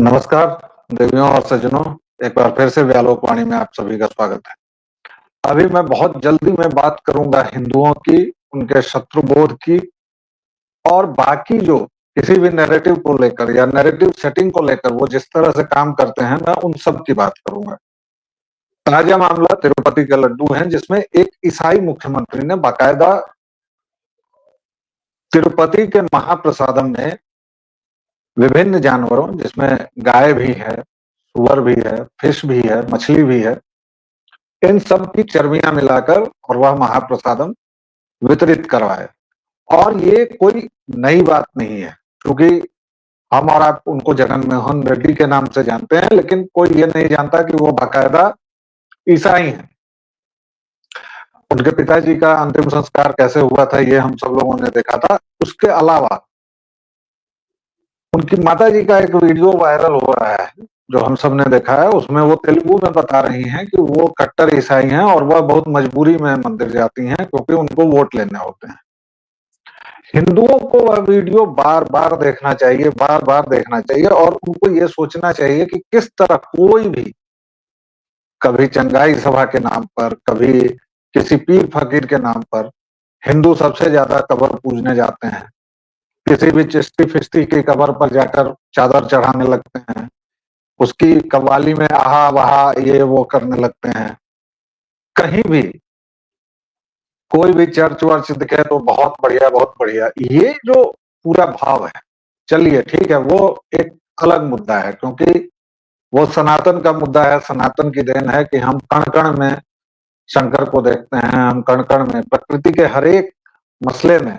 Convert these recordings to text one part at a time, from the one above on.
नमस्कार देवियों और सज्जनों, एक बार फिर से व्यालोक वाणी में आप सभी का स्वागत है। अभी मैं बहुत जल्दी में बात करूंगा हिंदुओं की, उनके शत्रुबोध की और बाकी जो किसी भी नैरेटिव को लेकर या नैरेटिव सेटिंग को लेकर वो जिस तरह से काम करते हैं, मैं उन सब की बात करूंगा। ताजा मामला तिरुपति के लड्डू है, जिसमें एक ईसाई मुख्यमंत्री ने बाकायदा तिरुपति के महाप्रसादम में विभिन्न जानवरों, जिसमें गाय भी है, सुअर भी है, फिश भी है, मछली भी है, इन सब की चर्बियां मिलाकर और वह महाप्रसादम वितरित करवाए। और ये कोई नई बात नहीं है, क्योंकि हम और आप उनको जगन मोहन रेड्डी के नाम से जानते हैं, लेकिन कोई ये नहीं जानता कि वो बाकायदा ईसाई हैं। उनके पिताजी का अंतिम संस्कार कैसे हुआ था, ये हम सब लोगों ने देखा था। उसके अलावा उनकी माता जी का एक वीडियो वायरल हो रहा है, जो हम सब ने देखा है। उसमें वो तेलुगु में बता रही हैं कि वो कट्टर ईसाई हैं और वह बहुत मजबूरी में मंदिर जाती हैं, क्योंकि उनको वोट लेने होते हैं। हिंदुओं को वह वीडियो बार बार देखना चाहिए, बार बार देखना चाहिए, और उनको ये सोचना चाहिए कि किस तरह कोई भी, कभी चंगाई सभा के नाम पर, कभी किसी पीर फकीर के नाम पर, हिंदू सबसे ज्यादा कब्र पूजने जाते हैं। किसी भी चिश्ती फिश्ती की कब्र पर जाकर चादर चढ़ाने लगते हैं, उसकी कव्वाली में आहा वहा ये वो करने लगते हैं। कहीं भी कोई भी चर्च वर्च दिखे तो बहुत बढ़िया, बहुत बढ़िया, ये जो पूरा भाव है। चलिए ठीक है, वो एक अलग मुद्दा है, क्योंकि वो सनातन का मुद्दा है। सनातन की देन है कि हम कण कण में शंकर को देखते हैं, हम कण कण में, प्रकृति के हर एक मसले में,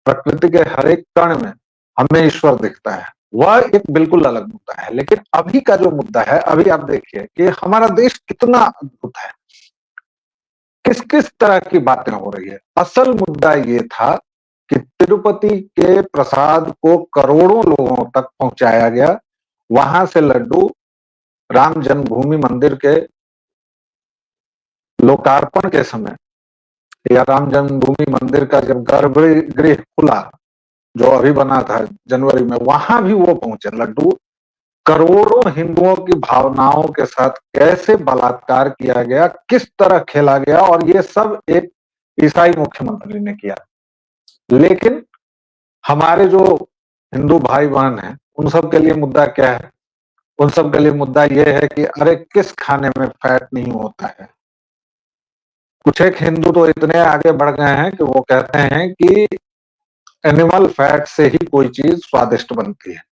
प्रकृति के हर एक कण में हमें ईश्वर दिखता है। वह एक बिल्कुल अलग मुद्दा है। लेकिन अभी का जो मुद्दा है, अभी आप देखिए कि हमारा देश कितना अद्भुत है, किस किस तरह की बातें हो रही है। असल मुद्दा ये था कि तिरुपति के प्रसाद को करोड़ों लोगों तक पहुंचाया गया। वहां से लड्डू राम जन्मभूमि मंदिर के लोकार्पण के समय, या राम जन्मभूमि मंदिर का जब गर्भगृह खुला, जो अभी बना था जनवरी में, वहां भी वो पहुंचे लड्डू। करोड़ों हिंदुओं की भावनाओं के साथ कैसे बलात्कार किया गया, किस तरह खेला गया, और ये सब एक ईसाई मुख्यमंत्री ने किया। लेकिन हमारे जो हिंदू भाई बहन हैं, उन सब के लिए मुद्दा क्या है? उन सब के लिए मुद्दा यह है कि अरे किस खाने में फैट नहीं होता है। कुछ एक हिंदू तो इतने आगे बढ़ गए हैं कि वो कहते हैं कि एनिमल फैट से ही कोई चीज स्वादिष्ट बनती है।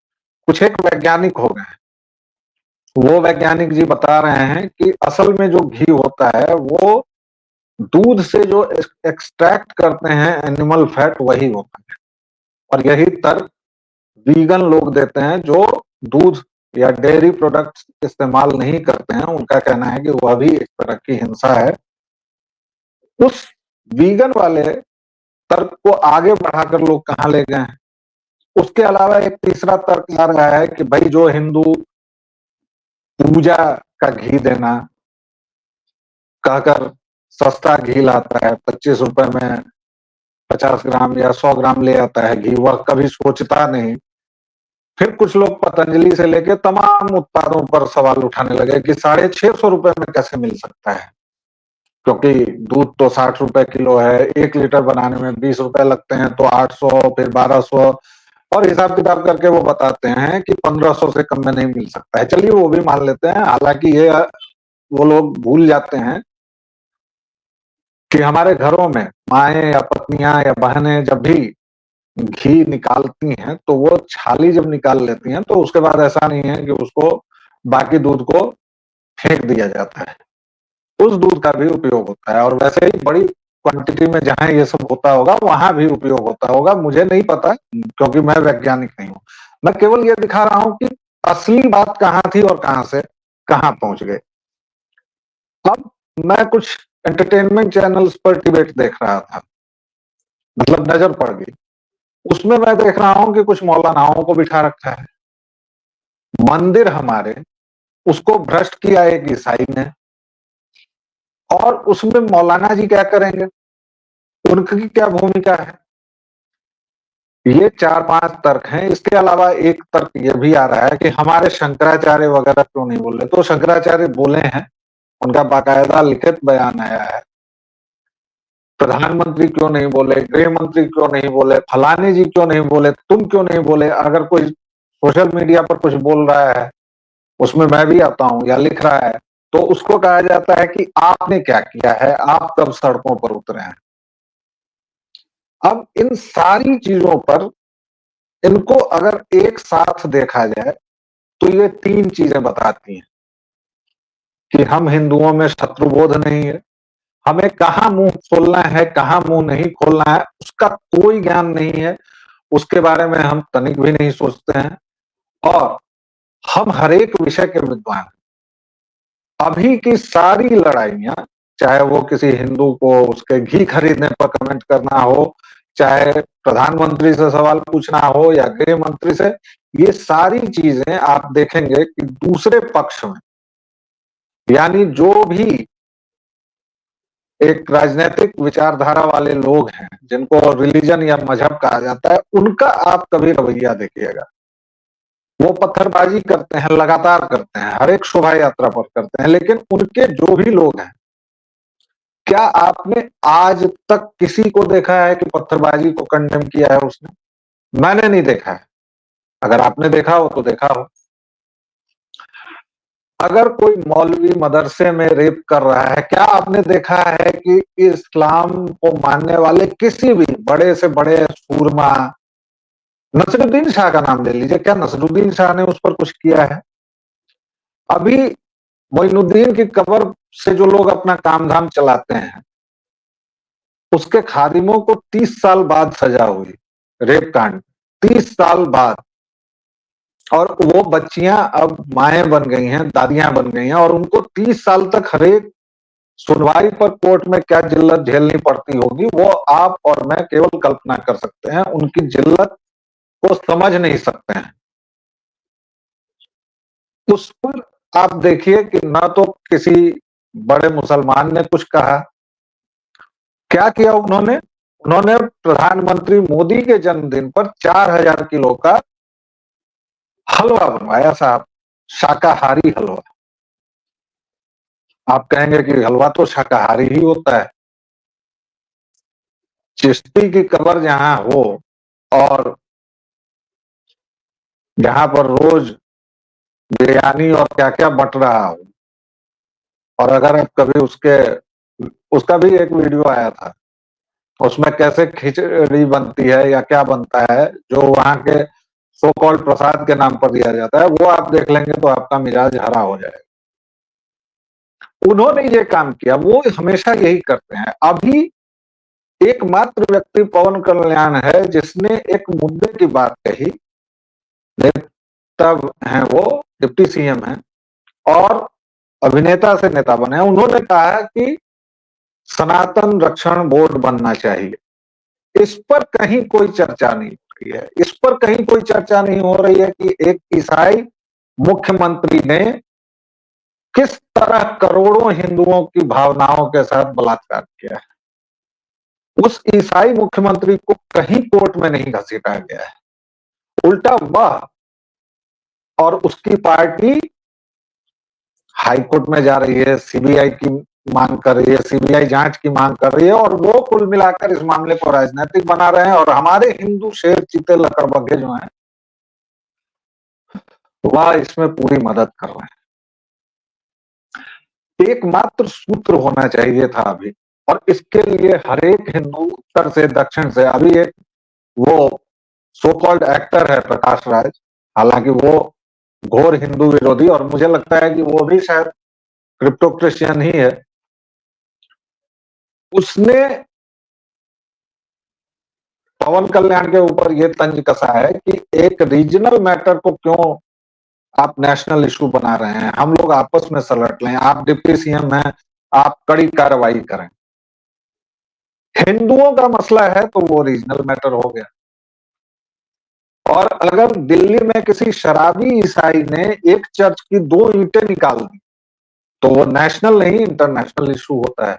कुछ एक वैज्ञानिक हो गए हैं, वो वैज्ञानिक जी बता रहे हैं कि असल में जो घी होता है वो दूध से जो एक्सट्रैक्ट करते हैं एनिमल फैट, वही होता है। और यही तर्क वीगन लोग देते हैं, जो दूध या डेयरी प्रोडक्ट्स इस्तेमाल नहीं करते हैं। उनका कहना है कि वह भी एक तरह की हिंसा है। उस वीगन वाले तर्क को आगे बढ़ाकर लोग कहाँ ले गए हैं? उसके अलावा एक तीसरा तर्क आ रहा है कि भाई जो हिंदू पूजा का घी देना कहकर सस्ता घी लाता है, 25 रुपए में 50 ग्राम या 100 ग्राम ले आता है घी, वह कभी सोचता नहीं। फिर कुछ लोग पतंजलि से लेके तमाम उत्पादों पर सवाल उठाने लगे कि 650 रुपए में कैसे मिल सकता है, क्योंकि दूध तो 60 रुपए किलो है, 1 लीटर बनाने में 20 रुपए लगते हैं, तो 800, फिर 1200, और हिसाब किताब करके वो बताते हैं कि 1500 से कम में नहीं मिल सकता है। चलिए वो भी मान लेते हैं। हालांकि ये वो लोग भूल जाते हैं कि हमारे घरों में माएं या पत्नियां या बहनें जब भी घी निकालती हैं, तो वो छाली जब निकाल लेती हैं, तो उसके बाद ऐसा नहीं है कि उसको बाकी दूध को फेंक दिया जाता है। उस दूध का भी उपयोग होता है, और वैसे ही बड़ी क्वांटिटी में जहां ये सब होता होगा वहां भी उपयोग होता होगा। मुझे नहीं पता, क्योंकि मैं वैज्ञानिक नहीं हूं। मैं केवल ये दिखा रहा हूं कि असली बात कहां थी और कहां से कहां पहुंच गए। अब मैं कुछ एंटरटेनमेंट चैनल्स पर डिबेट देख रहा था, मतलब नजर पड़ गई। उसमें मैं देख रहा हूं कि कुछ मौलानाओं को बिठा रखा है। मंदिर हमारे, उसको भ्रष्ट किया एक ईसाई ने, और उसमें मौलाना जी क्या करेंगे? उनकी क्या भूमिका है? ये 4-5 तर्क हैं। इसके अलावा एक तर्क ये भी आ रहा है कि हमारे शंकराचार्य वगैरह क्यों नहीं बोले। तो शंकराचार्य बोले हैं, उनका बाकायदा लिखित बयान आया है। प्रधानमंत्री क्यों नहीं बोले, गृह मंत्री क्यों नहीं बोले, फलानी जी क्यों नहीं बोले, तुम क्यों नहीं बोले। अगर कोई सोशल मीडिया पर कुछ बोल रहा है, उसमें मैं भी आता हूं या लिख रहा है, तो उसको कहा जाता है कि आपने क्या किया है, आप कब सड़कों पर उतरे हैं। अब इन सारी चीजों पर इनको अगर एक साथ देखा जाए तो ये 3 चीजें बताती हैं कि हम हिंदुओं में शत्रुबोध नहीं है, हमें कहाँ मुंह खोलना है, कहाँ मुंह नहीं खोलना है, उसका कोई ज्ञान नहीं है, उसके बारे में हम तनिक भी नहीं सोचते हैं, और हम हर एक विषय के विद्वान हैं। अभी की सारी लड़ाइयां, चाहे वो किसी हिंदू को उसके घी खरीदने पर कमेंट करना हो, चाहे प्रधानमंत्री से सवाल पूछना हो या गृह मंत्री से, ये सारी चीजें आप देखेंगे कि दूसरे पक्ष में, यानी जो भी एक राजनीतिक विचारधारा वाले लोग हैं, जिनको रिलीजन या मजहब कहा जाता है, उनका आप कभी रवैया देखिएगा। वो पत्थरबाजी करते हैं, लगातार करते हैं, हर एक शोभा यात्रा पर करते हैं, लेकिन उनके जो भी लोग हैं, क्या आपने आज तक किसी को देखा है कि पत्थरबाजी को कंडेम किया है उसने? मैंने नहीं देखा है। अगर आपने देखा हो तो देखा हो। अगर कोई मौलवी मदरसे में रेप कर रहा है, क्या आपने देखा है कि इस्लाम को मानने वाले किसी भी बड़े से बड़े सूरमा, नसरुद्दीन शाह का नाम ले लीजिए, क्या नसरुद्दीन शाह ने उस पर कुछ किया है? अभी मोइनुद्दीन की कब्र से जो लोग अपना काम धाम चलाते हैं, उसके खादिमों को 30 साल बाद सजा हुई रेप कांड, 30 साल बाद, और वो बच्चियां अब माएं बन गई हैं, दादियां बन गई हैं, और उनको 30 साल तक हरेक सुनवाई पर कोर्ट में क्या जिल्लत झेलनी पड़ती होगी, वो आप और मैं केवल कल्पना कर सकते हैं। उनकी जिल्लत को समझ नहीं सकते हैं। उस पर आप देखिए कि ना तो किसी बड़े मुसलमान ने कुछ कहा। क्या किया उन्होंने? उन्होंने प्रधानमंत्री मोदी के जन्मदिन पर 4000 किलो का हलवा बनवाया साहब, शाकाहारी हलवा। आप कहेंगे कि हलवा तो शाकाहारी ही होता है। चिश्ती की कब्र जहां हो और जहां पर रोज बिरयानी और क्या क्या बट रहा हो, और अगर आप कभी उसका भी एक वीडियो आया था, उसमें कैसे खिचड़ी बनती है या क्या बनता है जो वहां के सो कॉल्ड प्रसाद के नाम पर दिया जाता है, वो आप देख लेंगे तो आपका मिजाज हरा हो जाएगा। उन्होंने ये काम किया, वो हमेशा यही करते हैं। अभी एकमात्र व्यक्ति पवन कल्याण है जिसने एक मुद्दे की बात कही। नेता हैं, वो डिप्टी सीएम हैं और अभिनेता से नेता बने। उन्होंने कहा कि सनातन रक्षण बोर्ड बनना चाहिए। इस पर कहीं कोई चर्चा नहीं हो रही है। इस पर कहीं कोई चर्चा नहीं हो रही है कि एक ईसाई मुख्यमंत्री ने किस तरह करोड़ों हिंदुओं की भावनाओं के साथ बलात्कार किया है। उस ईसाई मुख्यमंत्री को कहीं कोर्ट में नहीं घसीटा गया है। उल्टा वह और उसकी पार्टी हाई कोर्ट में जा रही है, सीबीआई की मांग कर रही है, सीबीआई जांच की मांग कर रही है, और वो कुल मिलाकर इस मामले को राजनीतिक बना रहे हैं। और हमारे हिंदू शेर चीते लकड़बग्घे जो हैं, वह इसमें पूरी मदद कर रहे हैं। एकमात्र सूत्र होना चाहिए था अभी, और इसके लिए हर एक हिंदू उत्तर से दक्षिण से, अभी एक वो सो कॉल्ड एक्टर है प्रकाश राज, हालांकि वो घोर हिंदू विरोधी, और मुझे लगता है कि वो भी शायद क्रिप्टो क्रिश्चियन ही है। उसने पवन कल्याण के ऊपर ये तंज कसा है कि एक रीजनल मैटर को क्यों आप नेशनल इशू बना रहे हैं, हम लोग आपस में सलट लें, आप डिप्टी सीएम हैं, आप कड़ी कार्रवाई करें। हिंदुओं का मसला है तो वो रीजनल मैटर हो गया। और अगर दिल्ली में किसी शराबी ईसाई ने एक चर्च की 2 ईंटें निकाल दी तो वो नेशनल नहीं इंटरनेशनल इशू होता है।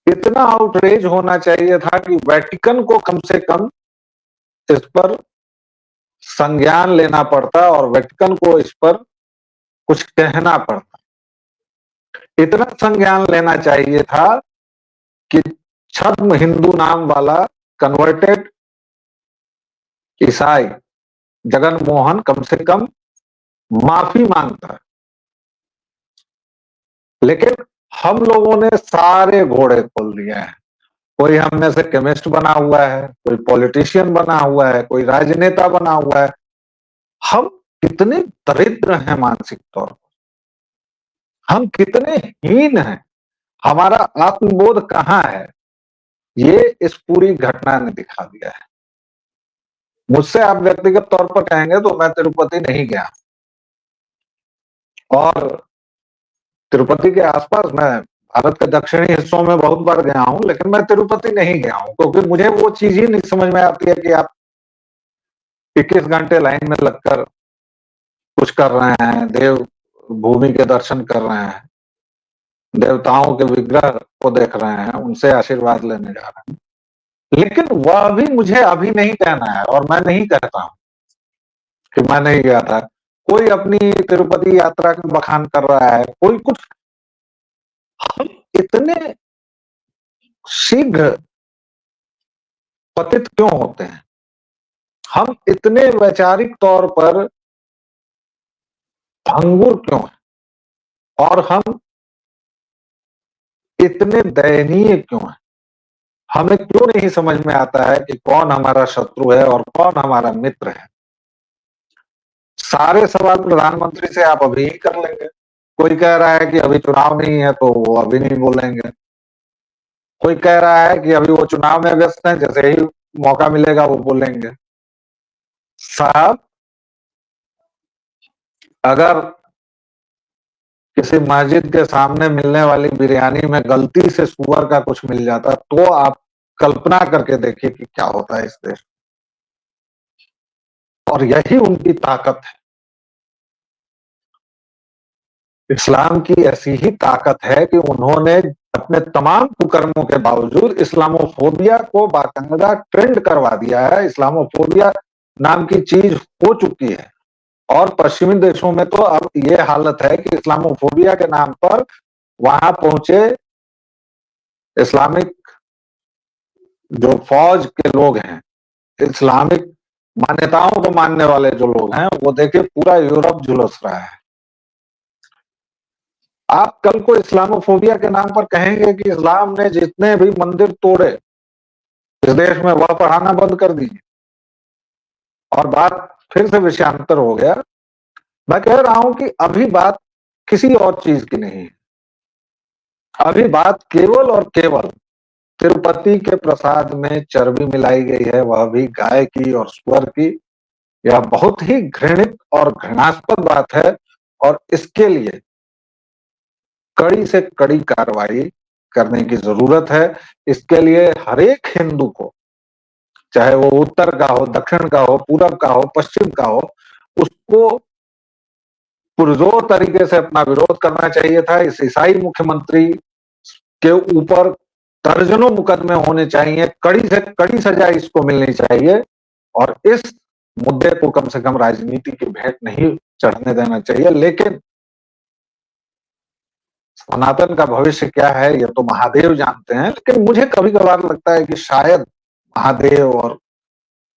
इतना आउटरेज होना चाहिए था कि वेटिकन को कम से कम इस पर संज्ञान लेना पड़ता और वेटिकन को इस पर कुछ कहना पड़ता। इतना संज्ञान लेना चाहिए था कि छद्म हिंदू नाम वाला कन्वर्टेड ईसाई जगन मोहन कम से कम माफी मांगता है। लेकिन हम लोगों ने सारे घोड़े खोल दिए हैं। कोई हम में से केमिस्ट बना हुआ है, कोई पॉलिटिशियन बना हुआ है, कोई राजनेता बना हुआ है। हम कितने दरिद्र हैं मानसिक तौर पर, हम कितने हीन हैं, हमारा आत्मबोध कहाँ है, ये इस पूरी घटना ने दिखा दिया है। मुझसे आप व्यक्तिगत तौर पर कहेंगे तो मैं तिरुपति नहीं गया, और तिरुपति के आसपास मैं भारत के दक्षिणी हिस्सों में बहुत बार गया हूं, लेकिन मैं तिरुपति नहीं गया हूं क्योंकि मुझे वो चीज ही नहीं समझ में आती है कि आप 21 घंटे लाइन में लगकर कुछ कर रहे हैं, देव भूमि के दर्शन कर रहे हैं, देवताओं के विग्रह को देख रहे हैं, उनसे आशीर्वाद लेने जा रहे हैं, लेकिन वह भी मुझे अभी नहीं कहना है। और मैं नहीं कहता हूं कि मैं नहीं गया था। कोई अपनी तिरुपति यात्रा का बखान कर रहा है, कोई कुछ। हम इतने शीघ्र पतित क्यों होते हैं? हम इतने वैचारिक तौर पर भंगुर क्यों हैं? और हम इतने दयनीय क्यों हैं? हमें क्यों नहीं समझ में आता है कि कौन हमारा शत्रु है और कौन हमारा मित्र है? सारे सवाल प्रधानमंत्री से आप अभी ही कर लेंगे। कोई कह रहा है कि अभी चुनाव नहीं है तो वो अभी नहीं बोलेंगे। कोई कह रहा है कि अभी वो चुनाव में व्यस्त हैं, जैसे ही मौका मिलेगा वो बोलेंगे। साहब, अगर किसी मस्जिद के सामने मिलने वाली बिरयानी में गलती से सुअर का कुछ मिल जाता तो आप कल्पना करके देखिए कि क्या होता है इस देश। और यही उनकी ताकत है। इस्लाम की ऐसी ही ताकत है कि उन्होंने अपने तमाम कुकर्मों के बावजूद इस्लामोफोबिया को बाकायदा ट्रेंड करवा दिया है। इस्लामोफोबिया नाम की चीज हो चुकी है, और पश्चिमी देशों में तो अब ये हालत है कि इस्लामोफोबिया के नाम पर वहां पहुंचे इस्लामिक जो फौज के लोग हैं, इस्लामिक मान्यताओं को मानने वाले जो लोग हैं, वो देखिए पूरा यूरोप झुलस रहा है। आप कल को इस्लामोफोबिया के नाम पर कहेंगे कि इस्लाम ने जितने भी मंदिर तोड़े इस देश में, वह पढ़ाना बंद कर दीजिए, और बात फिर से विषयांतर हो गया। मैं कह रहा हूं कि अभी बात किसी और चीज की नहीं है। अभी बात केवल और केवल तिरुपति के प्रसाद में चर्बी मिलाई गई है, वह भी गाय की और सुअर की। यह बहुत ही घृणित और घृणास्पद बात है, और इसके लिए कड़ी से कड़ी कार्रवाई करने की जरूरत है। इसके लिए हर एक हिंदू को, चाहे वो उत्तर का हो, दक्षिण का हो, पूरब का हो, पश्चिम का हो, उसको पुरजोर तरीके से अपना विरोध करना चाहिए था। इस ईसाई मुख्यमंत्री के ऊपर दर्जनों मुकदमे होने चाहिए, कड़ी से कड़ी सजा इसको मिलनी चाहिए, और इस मुद्दे को कम से कम राजनीति की भेंट नहीं चढ़ने देना चाहिए। लेकिन सनातन का भविष्य क्या है ये तो महादेव जानते हैं, लेकिन मुझे कभी कभार लगता है कि शायद महादेव और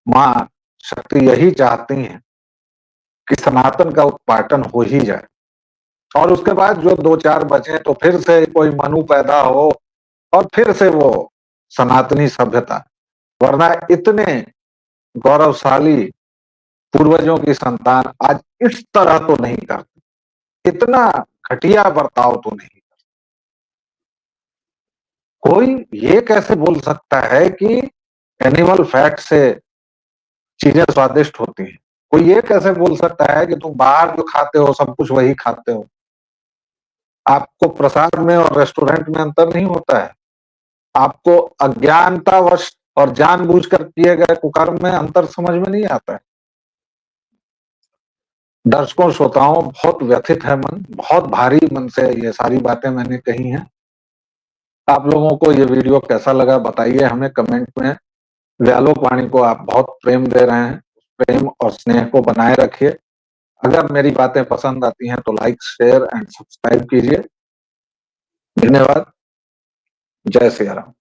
मां शक्ति यही चाहती हैं कि सनातन का उत्पाटन हो ही जाए, और उसके बाद जो दो चार बचे तो फिर से कोई मनु पैदा हो और फिर से वो सनातनी सभ्यता। वरना इतने गौरवशाली पूर्वजों की संतान आज इस तरह तो नहीं करती, इतना घटिया बर्ताव तो नहीं। कोई ये कैसे बोल सकता है कि एनिमल फैट से चीजें स्वादिष्ट होती हैं? कोई ये कैसे बोल सकता है कि तुम बाहर जो खाते हो सब कुछ वही खाते हो? आपको प्रसाद में और रेस्टोरेंट में अंतर नहीं होता है? आपको अज्ञानतावश और जानबूझकर किए गए कुकर्म में अंतर समझ में नहीं आता है? दर्शकों श्रोताओं, बहुत व्यथित है मन, बहुत भारी मन से ये सारी बातें मैंने कही हैं। आप लोगों को ये वीडियो कैसा लगा बताइए हमें कमेंट में। व्यालोक वाणी को आप बहुत प्रेम दे रहे हैं, प्रेम और स्नेह को बनाए रखिए। अगर मेरी बातें पसंद आती हैं तो लाइक, शेयर एंड सब्सक्राइब कीजिए। धन्यवाद। जय सिया राम।